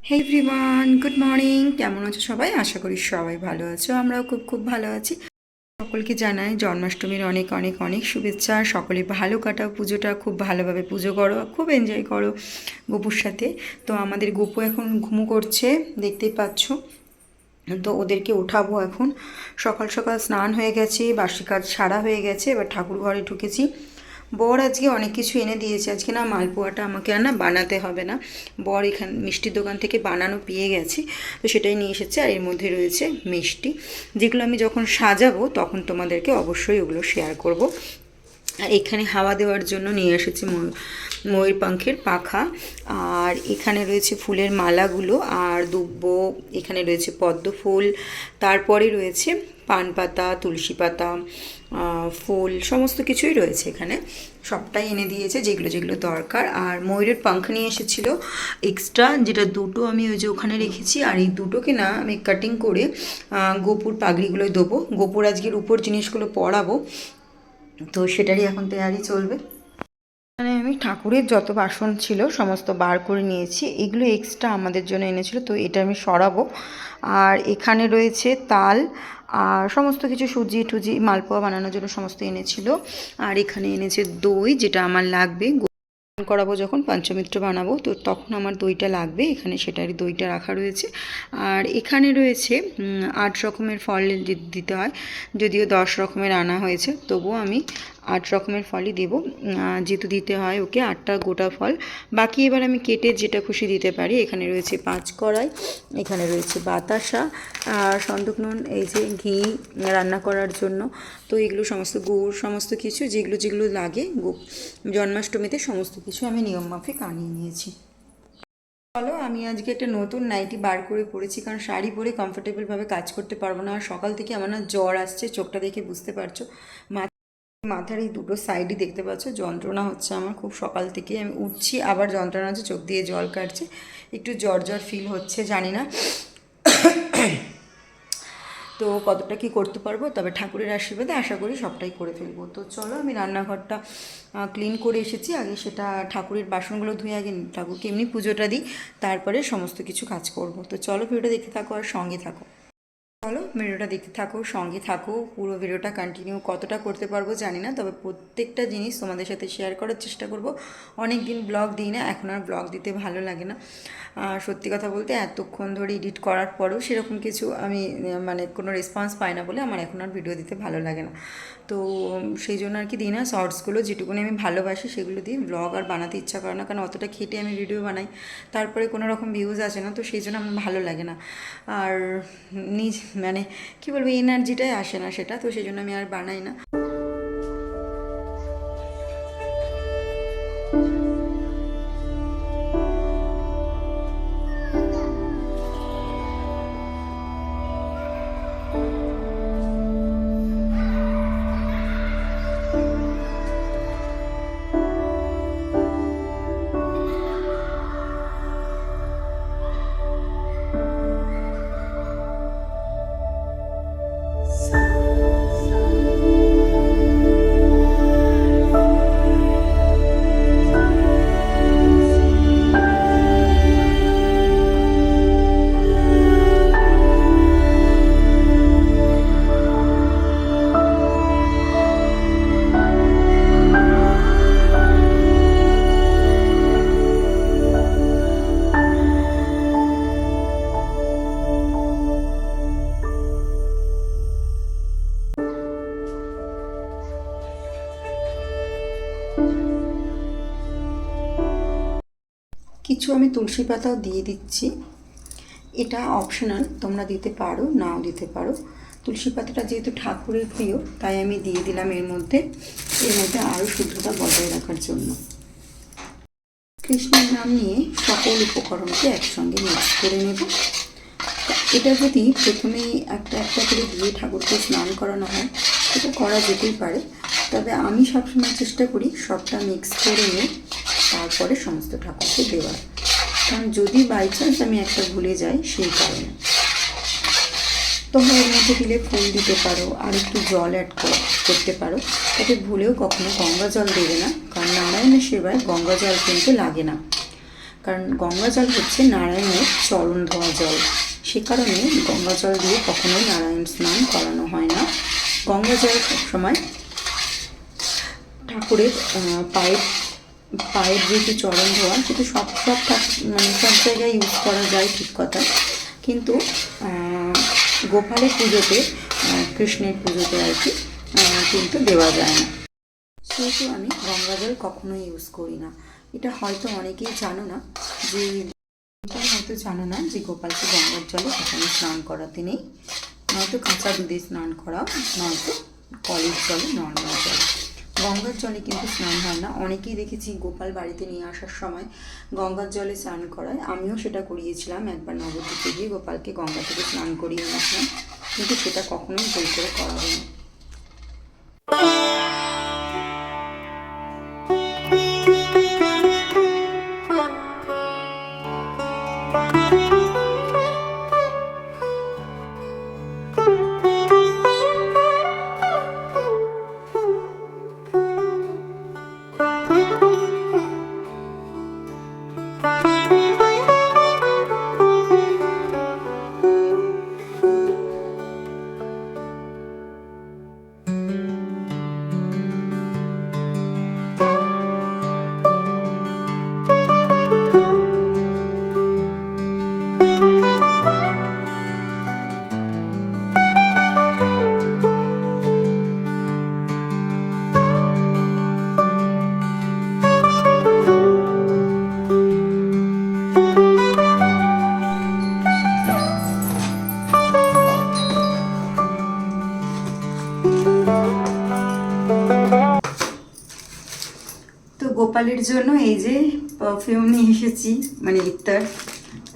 হে everyone, good morning. কেমন আছো সবাই? আশা করি সবাই ভালো আছো। আমরাও খুব খুব ভালো আছি। সকলকে জানাই জন্মাষ্টমীর অনেক অনেক অনেক শুভেচ্ছা। সকলে ভালো কাটাও পুজোটা, খুব ভালোভাবে পুজো করো, খুব এনজয় করো গপুর সাথে। তো আমাদের গপু এখন ঘুমো করছে, দেখতেই পাচ্ছ। তো ওদেরকে ওঠাবো এখন। সকাল সকাল স্নান হয়ে গেছে, বাসি কাজ সারা হয়ে গেছে, এবার ঠাকুর ঘরে ঢুকেছি। বর আজকে অনেক কিছু এনে দিয়েছে। আজকে না মালপোয়াটা আমাকে আর না বানাতে হবে না, বর এখান মিষ্টির দোকান থেকে বানানো পেয়ে গেছে, তো সেটাই নিয়ে এসেছে। আর এর মধ্যে রয়েছে মিষ্টি, যেগুলো আমি যখন সাজাবো তখন তোমাদেরকে অবশ্যই ওগুলো শেয়ার করব। আর এখানে হাওয়া দেওয়ার জন্য নিয়ে এসেছি ময়ূর পাখের পাখা। আর এখানে রয়েছে ফুলের মালাগুলো আর দুব্বো, এখানে রয়েছে পদ্ম ফুল, তারপরে রয়েছে পান পাতা, তুলসী পাতা, ফুল, সমস্ত কিছুই রয়েছে এখানে। সবটাই এনে দিয়েছে যেগুলো যেগুলো দরকার। আর ময়ূরের পাঙ্খ নিয়ে এসেছিলো এক্সট্রা, যেটা দুটো আমি ওই যে ওখানে রেখেছি। আর এই দুটোকে না আমি কাটিং করে গোপুর পাগড়িগুলোয় দেবো। গোপুর আজকের উপর জিনিসগুলো পরাবো, তো সেটারই এখন তৈরি চলবে। এখানে আমি ঠাকুরের যত বাসন ছিল সমস্ত বার করে নিয়েছি। এগুলো এক্সট্রা আমাদের জন্য এনেছিল, তো এটা আমি সরাবো। আর এখানে রয়েছে তাল আর সমস্ত কিছু সুজি টুজি মালপোয়া বানানোর জন্য সমস্ত এনেছিল। আর এখানে এনেছে দই, যেটা আমার লাগবে করাবো যখন পঞ্চমিত্র বানাবো, তো তখন আমার দইটা লাগবে। এখানে সেটারই দইটা রাখা রয়েছে। আর এখানে রয়েছে 8 রকমের ফল দিতে হয়, যদিও 10 রকমের আনা হয়েছে, তবুও আমি 8 রকমের ফলই দেবো, যেহেতু দিতে হয় ওকে 8টা গোটা ফল। বাকি এবার আমি কেটে যেটা খুশি দিতে পারি। এখানে রয়েছে 5 কড়াই, এখানে রয়েছে বাতাসা আর সন্দক নুন, এই যে ঘি রান্না করার জন্য। তো এগুলো সমস্ত গুড়, সমস্ত কিছু যেগুলো যেগুলো লাগে জন্মাষ্টমীতে, সমস্ত কিছু আমি নিয়মমাফিক আনিয়ে নিয়েছি। চলো, আমি আজকে একটা নতুন নাইটি বার করে পরেছি, কারণ শাড়ি পরে কমফোর্টেবলভাবে কাজ করতে পারবো না। আর সকাল থেকে আমার না জ্বর আসছে, চোখটা দেখে বুঝতে পারছো। মাথার এই দুটো সাইডই দেখতে পাচ্ছ যন্ত্রণা হচ্ছে আমার খুব। সকাল থেকে আমি উঠছি আবার যন্ত্রণা হচ্ছে, চোখ দিয়ে জল কাটছে, একটু জ্বর জ্বর ফিল হচ্ছে, জানি না তো কতটা কি করতে পারবো, তবে ঠাকুরের আশীর্বাদে আশা করি সবটাই করে ফেলবো। তো চলো, আমি রান্নাঘরটা ক্লিন করে এসেছি। আগে সেটা ঠাকুরের বাসনগুলো ধুয়ে আগে ঠাকুরকে এমনি পুজোটা দিই, তারপরে সমস্ত কিছু কাজ করব। তো চলো, ভিডিওটা দেখতে থাকো আর সঙ্গে থাকো। চলো, ভিডিওটা দেখতে থাকো, সঙ্গে থাকো। পুরো ভিডিওটা কন্টিনিউ কতটা করতে পারবো জানি না, তবে প্রত্যেকটা জিনিস তোমাদের সাথে শেয়ার করার চেষ্টা করব। অনেক দিন ব্লগ দিই না, এখন আর ব্লগ দিতে ভালো লাগে না। সত্যি কথা বলতে এতক্ষণ ধরে এডিট করার পরেও সেরকম কিছু আমি মানে কোনো রেসপন্স পাই না বলে আমার এখন আর ভিডিও দিতে ভালো লাগে না। তো সেই জন্য আর কি দিই না। শর্টসগুলো যেটুকুনি আমি ভালোবাসি সেগুলো দিই, ব্লগ আর বানাতে ইচ্ছা করে না, কারণ অতটা খেটে আমি ভিডিও বানাই, তারপরে কোনো রকম ভিউজ আসে না, তো সেই জন্য আমার ভালো লাগে না। আর নিজ মানে কী বলবো, এনার্জিটাই আসে না সেটা, তো সেই জন্য আমি আর বানাই না। কিছু আমি তুলসী পাতাও দিয়ে দিচ্ছি, এটা অপশনাল, তোমরা দিতে পারো নাও দিতে পারো। তুলসী পাতাটা যেহেতু ঠাকুরের প্রিয়, তাই আমি দিয়ে দিলাম এর মধ্যে আরও শুদ্ধতা বজায় রাখার জন্য। কৃষ্ণের নাম নিয়ে সকল উপকরণকে একসঙ্গে মিক্স করে নেব। এটা যদি প্রথমেই একটা একটা করে দিয়ে ঠাকুরকে স্নান করানো হয়, এটা করা যেতেই পারে, তবে আমি সবসময় চেষ্টা করি সবটা মিক্স করে নিয়ে তারপরে সমস্ত ঠাকুরকে দেওয়ার, কারণ যদি বাই চান্স আমি একটা ভুলে যাই সেই কারণে। তোমরা এর মধ্যে দিলে ফুল দিতে পারো, আর একটু জল অ্যাড করতে পারো, তবে ভুলেও কখনো গঙ্গা জল দেবে না, কারণ নারায়ণের সেবায় গঙ্গা জল কিন্তু লাগে না। কারণ গঙ্গা জল হচ্ছে নারায়ণের চরণ ধোয়া জল, সে কারণে গঙ্গা জল দিয়ে কখনোই নারায়ণ স্নান করানো হয় না। গঙ্গা জল সবসময় ঠাকুরের পায়ের যেহেতু চরণ ধোয়া, কিন্তু সব মানে সব জায়গায় ইউজ করা যায় ঠিক কথা, কিন্তু গোপালের পুজোতে, কৃষ্ণের পুজোতে আর কি কিন্তু দেওয়া যায় না, সেহেতু আমি গঙ্গা জল কখনোই ইউজ করি না। এটা হয়তো অনেকেই জানো না যে গোপালকে গঙ্গার জলে কখনো স্নান করাতে নেই, নয়তো কাঁচা দুধে স্নান করা, নয়তো কলের জলে, নর্মাল জলে। গঙ্গার জলে কিন্তু স্নান হয় না। অনেকেই দেখেছি গোপাল বাড়িতে নিয়ে আসার সময় গঙ্গার জলে স্নান করায়, আমিও সেটা করিয়েছিলাম একবার নবদ্বীপে গিয়ে গোপালকে গঙ্গা থেকে স্নান করিয়ে এনেছিলাম, কিন্তু সেটা কখনোই ভুল করে করাবে না। তো গোপালের জন্য এই যে পারফিউম নিয়ে এসেছি, মানে ইত্তার।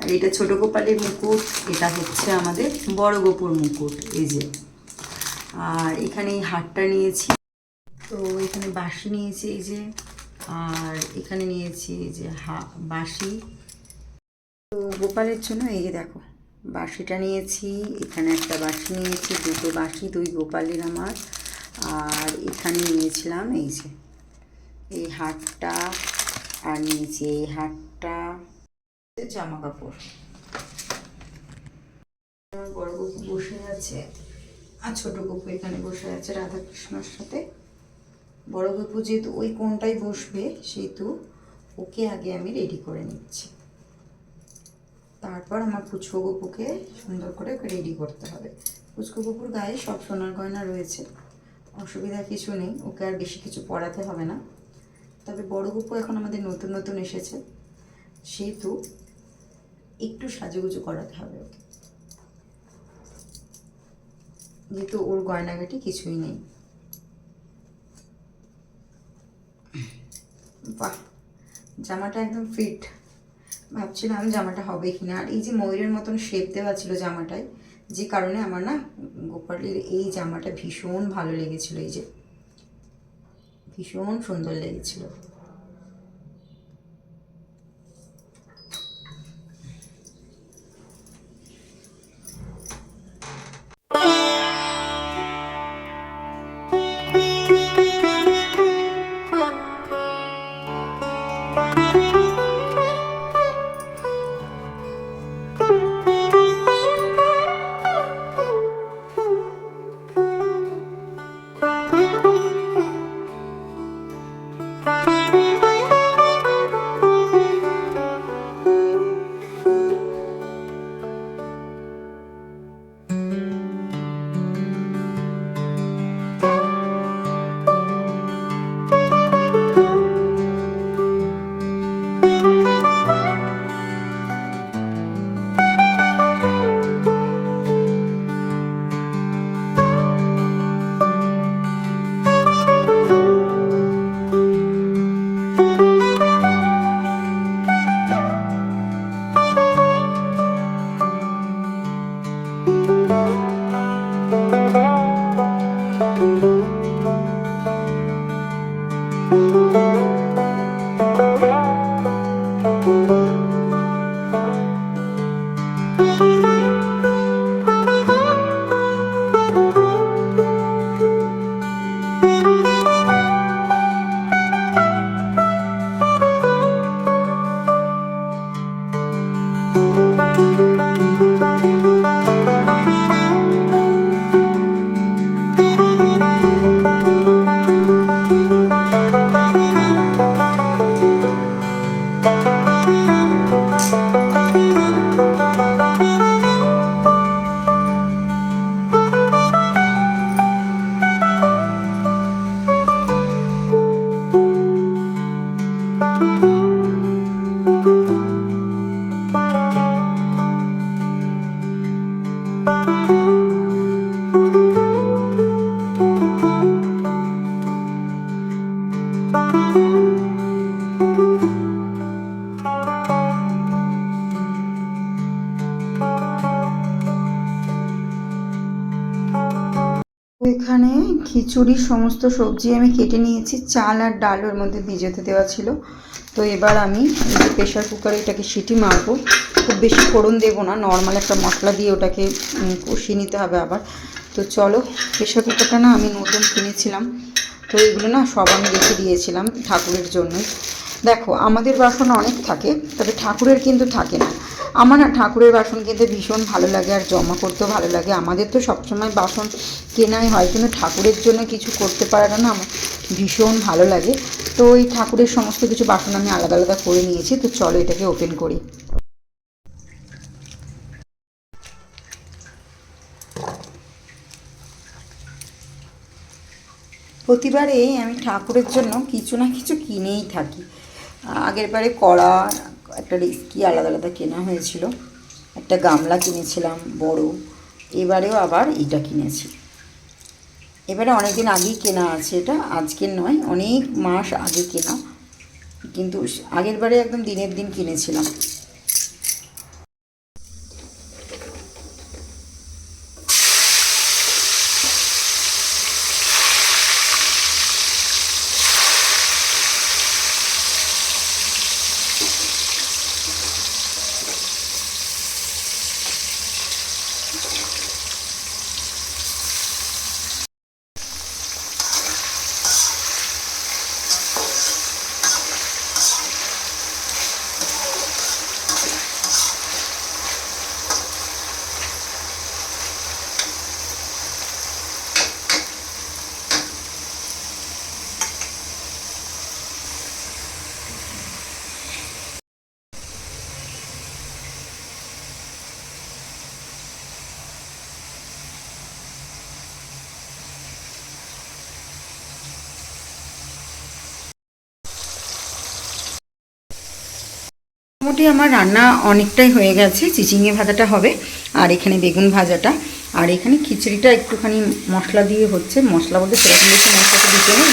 আর এটা ছোট গোপালের মুকুট, এটা হচ্ছে আমাদের বড় গোপুর মুকুট, এই যে। আর এখানে এই হারটা নিয়েছি, তো এখানে বাঁশি নিয়েছি এই যে, আর এখানে নিয়েছি এই যে বাঁশি। তো গোপালের জন্য এই যে দেখো বাঁশিটা নিয়েছি, এখানে একটা বাঁশি নিয়েছি, দুটো বাঁশি, দুই গোপালের আমার। আর এখানে নিয়েছিলাম এই যে এই হারটা, আর নিয়েছি এই হারটা, জামা কাপড়। আমার বড় গপু বসে আছে, আর ছোট গপু এখানে বসে আছে রাধাকৃষ্ণর সাথে। বড় গপু যেহেতু ওই কোনটাই বসবে, সেহেতু ওকে আগে আমি রেডি করে নিচ্ছি, তারপর আমার পুচকো গপুকে সুন্দর করে ওকে রেডি করতে হবে। পুচকো গপুর গায়ে সব সোনার গয়না রয়েছে, অসুবিধা কিছু নেই, ওকে আর বেশি কিছু পরাতে হবে না। তবে বড় গপু এখন আমাদের নতুন নতুন এসেছে, সেহেতু একটু সাজুগুজু করাতে হবে ওকে, যেহেতু ওর গয়নাগাটি কিছুই নেই। বাহ, জামাটা একদম ফিট, ভাবছিলাম জামাটা হবে কিনা। আর এই যে ময়ূরের মতন শেপ দেওয়া ছিল জামাটায়, যে কারণে আমার না গোপালের এই জামাটা ভীষণ ভালো লেগেছিল, এই যে ভীষণ সুন্দর লেগেছিল। এখানে খিচুড়ির সমস্ত সবজি আমি কেটে নিয়েছি, চাল আর ডাল ওর মধ্যে ভিজাতে দেওয়া ছিল। তো এবার আমি প্রেশার কুকারে এটাকে সিটি মারবো। খুব বেশি ফোড়ন দেবো না, নর্মাল একটা মশলা দিয়ে ওটাকে কষিয়ে নিতে হবে আবার। তো চলো, প্রেশার কুকারটা না আমি নতুন কিনেছিলাম, তো এগুলো না সব আমি রেখে দিয়েছিলাম ঠাকুরের জন্যই। দেখো আমাদের বাসন অনেক থাকে, তবে ঠাকুরের কিন্তু থাকে না। আমার না ঠাকুরের বাসন কিনতে ভীষণ ভালো লাগে, আর জমা করতেও ভালো লাগে। আমাদের তো সবসময় বাসন কেনাই হয়, কিন্তু ঠাকুরের জন্য কিছু করতে পারাটা না আমার ভীষণ ভালো লাগে। তো এই ঠাকুরের সমস্ত কিছু বাসন আমি আলাদা আলাদা করে নিয়েছি। তো চলো এটাকে ওপেন করি। প্রতিবারে আমি ঠাকুরের জন্য কিছু না কিছু কিনেই থাকি। আগের বারে কড়া একটা রিস্কি আলাদা আলাদা কেনা হয়েছিল, একটা গামলা কিনেছিলাম বড়, এবারেও আবার এটা কিনেছি। এবারে অনেক দিন আগেই কেনা আছে, এটা আজকের নয়, অনেক মাস আগে কেনা, কিন্তু আগের বারে একদম দিনের দিন কিনেছিলাম। মোটামুটি আমার রান্না অনেকটাই হয়ে গেছে। চিচিঙে ভাজাটা হবে, আর এখানে বেগুন ভাজাটা, আর এখানে খিচুড়িটা একটুখানি মশলা দিয়ে হচ্ছে। মশলা বলতে সেরকম বেশি মশলাটা দিতে নেই।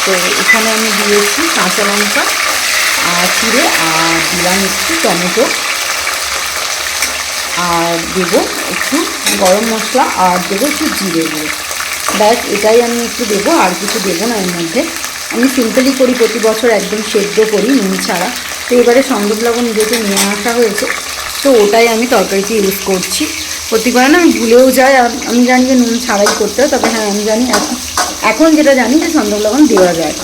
তো এখানে আমি দিয়েছি কাঁচা লঙ্কা আর চিড়ে, আর দিলাম একটু টমেটো, আর দেবো একটু গরম মশলা, আর দেবো একটু জিরে গুঁড়ো। ব্যাস এটাই আমি একটু দেবো, আর কিছু দেবো না এর মধ্যে। আমি সিম্পলি করি, প্রতি বছর একদম সেদ্ধ করি নুন ছাড়া। তো এবারে সন্দক লবণ যেহেতু নিয়ে আসা হয়েছে, তো ওটাই আমি তরকারিতে ইউজ করছি। প্রতিবার না আমি ভুলেও যাই, আর আমি জানি যে নুন ছাড়াই করতে হয়, তবে হ্যাঁ আমি জানি এখন যেটা জানি যে সন্দক লবণ দেওয়া যায়।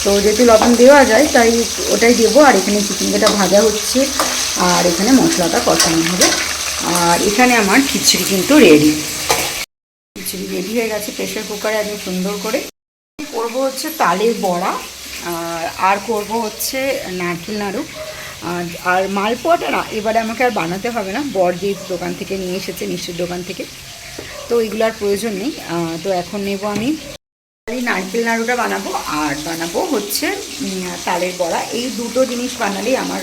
তো যেহেতু লবণ দেওয়া যায় তাই ওটাই দেবো। আর এখানে চিকেনটা ভাজা হচ্ছে, আর এখানে মশলাটা কষানো হবে। আর এখানে আমার খিচুড়ি কিন্তু রেডি। খিচুড়ি রেডি হয়ে গেছে প্রেশার কুকারে একদম সুন্দর করে। করব হচ্ছে তালের বড়া, আর করব হচ্ছে নারকেল নাড়ু। আর মালপোয়াটা না এবারে আমাকে আর বানাতে হবে না, বর যে দোকান থেকে নিয়ে এসেছে, মিষ্টির দোকান থেকে, তো এগুলো আর প্রয়োজন নেই। তো এখন নেব আমি নারকেল নাড়ুটা বানাবো, আর বানাবো হচ্ছে তালের বড়া। এই দুটো জিনিস বানালেই আমার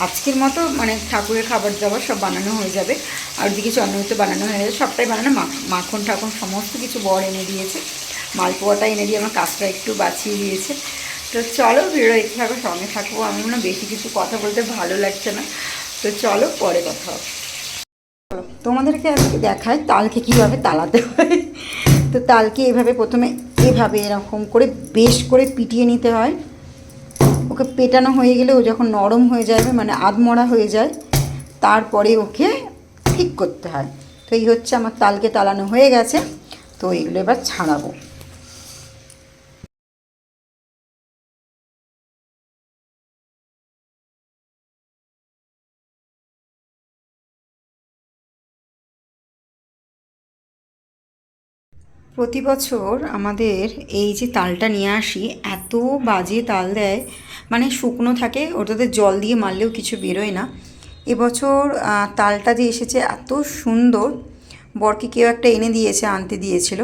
আজকের মতো মানে ঠাকুরের খাবার দাবার সব বানানো হয়ে যাবে। আর ওদিকে চন্দ্রমিত্র বানানো হয়ে যাবে, সবটাই বানানো। মাখন ঠাকুন সমস্ত কিছু বর এনে দিয়েছে, মালপোয়াটা এনে দিয়ে আমার কাজটা একটু বাঁচিয়ে দিয়েছে। তো চলো ভিডিও দেখতে থাকো, সঙ্গে থাকবো। আমার মনে বেশি কিছু কথা বলতে ভালো লাগছে না, তো চলো পরে কথা হবে। তোমাদেরকে আজকে দেখায় তালকে কীভাবে তালাতে হয়। তো তালকে এভাবে প্রথমে এভাবে এরকম করে বেশ করে পিটিয়ে নিতে হয়। ওকে পেটানো হয়ে গেলে ও যখন নরম হয়ে যাবে, মানে আধমরা হয়ে যায়, তারপরে ওকে ঠিক করতে হয়। তো এই হচ্ছে আমার তালকে তালানো হয়ে গেছে। তো এগুলো এবার ছাড়াবো। প্রতি বছর আমাদের এই যে তালটা নিয়ে আসি, এত বাজে তাল দেয়, মানে শুকনো থাকে, ওটাতে জল দিয়ে মারলেও কিছু বেরোয় না। এবছর তালটা যে এসেছে এত সুন্দর, বরকে কেউ একটা এনে দিয়েছে, আনতে দিয়েছিল,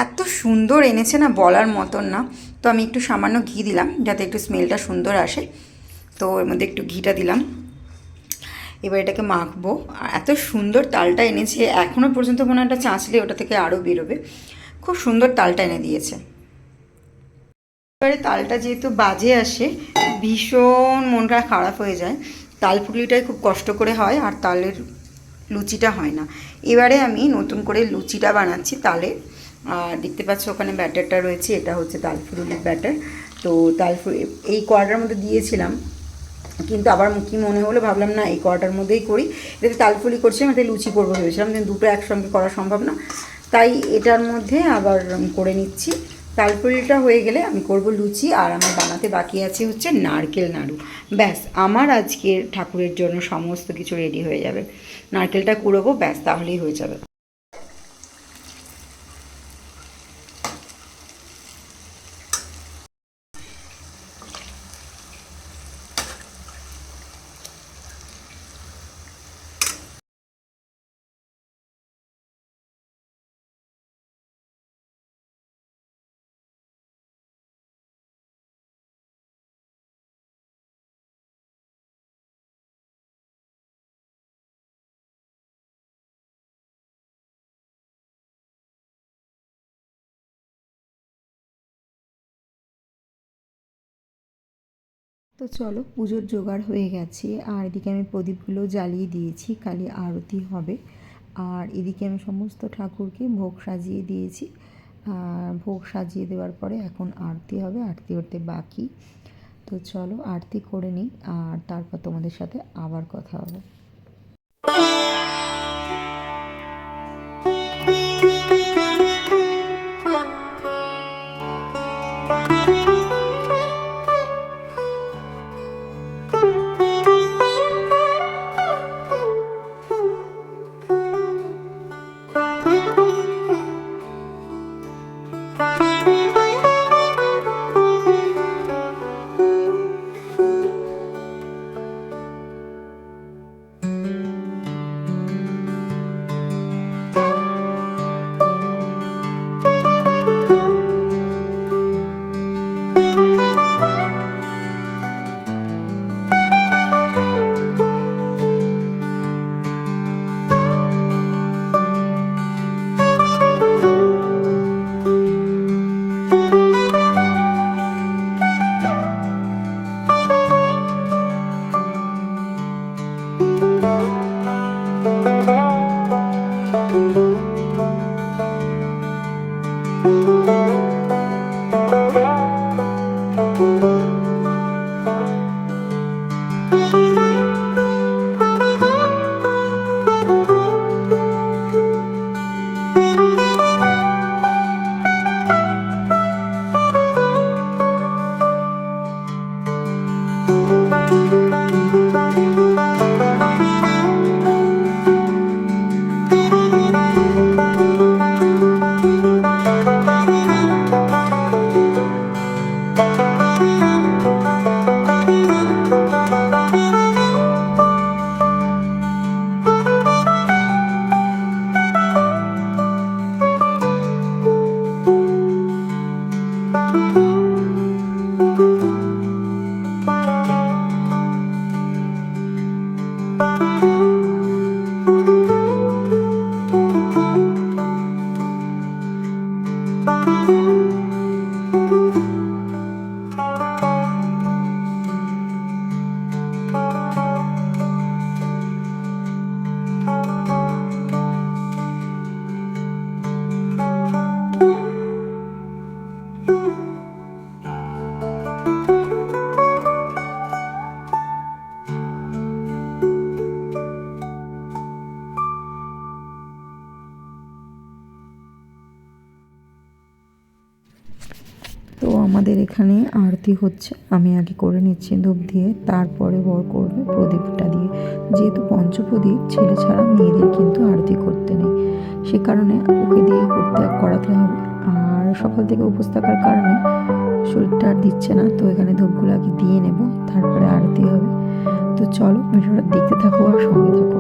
এত সুন্দর এনেছে না বলার মতন না। তো আমি একটু সামান্য ঘি দিলাম যাতে একটু স্মেলটা সুন্দর আসে, তো এর মধ্যে একটু ঘিটা দিলাম। এবার এটাকে মাখবো। আর এত সুন্দর তালটা এনেছে, এখনও পর্যন্ত মনে হয় একটা চাঁচলে ওটা থেকে আরও বেরোবে। খুব সুন্দর তালটা এনে দিয়েছে। এবারে তালটা যেহেতু বাজে আসে, ভীষণ মনটা খারাপ হয়ে যায়। তাল পুলিটাই খুব কষ্ট করে হয়, আর তালের লুচিটা হয় না। এবারে আমি নতুন করে লুচিটা বানাচ্ছি তালে। আর দেখতে পাচ্ছ ওখানে ব্যাটারটা রয়েছে, এটা হচ্ছে তালফুরুলির ব্যাটার। তো এই কড়াটার মধ্যে দিয়েছিলাম, কিন্তু আবার কি মনে হলো, ভাবলাম না এই কড়াটার মধ্যেই করি। এটাতে তালফুলি করছিলাম, এতে লুচি করবো ভেবেছিলাম, কিন্তু দুটো একসঙ্গে করা সম্ভব না, তাই এটার মধ্যে আবার করে নিচ্ছি। তালফুলিটা হয়ে গেলে আমি করব লুচি, আর আমার বানাতে বাকি আছে হচ্ছে নারকেল নাড়ু। ব্যাস, আমার আজকের ঠাকুরের জন্য সমস্ত কিছু রেডি হয়ে যাবে। নারকেলটা কুড়োবো, ব্যাস তাহলেই হয়ে যাবে। তো চলো, পুজোর জোগাড় হয়ে গেছে, আর এদিকে আমি প্রদীপগুলো জ্বালিয়ে দিয়েছি, কালী আরতি হবে। আর এদিকে আমি সমস্ত ঠাকুরকে ভোগ সাজিয়ে দিয়েছি। আর ভোগ সাজিয়ে দেওয়ার পরে এখন আরতি হবে, আরতি করতে বাকি। তো চলো আরতি করে নিই, আর তারপর তোমাদের সাথে আবার কথা হবে। তো আমাদের এখানে আরতি হচ্ছে, আমি আগে করে নিচ্ছি ধূপ দিয়ে, তারপরে বর করবে প্রদীপটা দিয়ে। যেহেতু পঞ্চপ্রদীপ ছেলে ছাড়া মেয়েদের কিন্তু আরতি করতে নেই, সে কারণে ওকে দিয়েই করাতে হবে। আর সকাল থেকে উপোস থাকার কারণে শরীরটা আর দিচ্ছে না, তো এখানে ধূপগুলো আগে দিয়ে নেব, তারপরে আরতি হবে। তো চলো ভিডিওটা দেখতে থাকো আর সঙ্গে থাকো।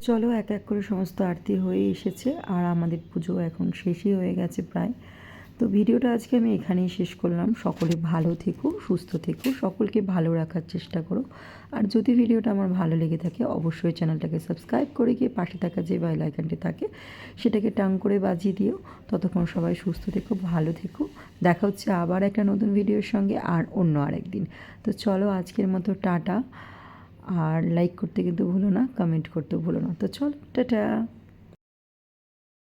চলো এক এক করে সমস্ত আরতি হয়ে এসেছে আর আমাদের পুজো এখন শেষই হয়ে গেছে প্রায়। তো ভিডিওটা আজকে আমি এখানেই শেষ করলাম। সকলে ভালো থেকো, সুস্থ থেকো, সকলকে ভালো রাখার চেষ্টা করো। আর যদি ভিডিওটা আমার ভালো লেগে থাকে অবশ্যই চ্যানেলটাকে সাবস্ক্রাইব করে গিয়ে পাশে থাকা যে বেল আইকনটি থাকে সেটাকে টাং করে বাজিয়ে দিও। ততক্ষণ সবাই সুস্থ থেকো, ভালো থেকো। দেখা হচ্ছে আবার একটা নতুন ভিডিওর সঙ্গে আর অন্য আরেক দিন। তো চলো আজকের মতো টাটা। আর লাইক করতে কিন্তু ভুলো না, কমেন্ট করতেও ভুলো না। তো চলো টাটা।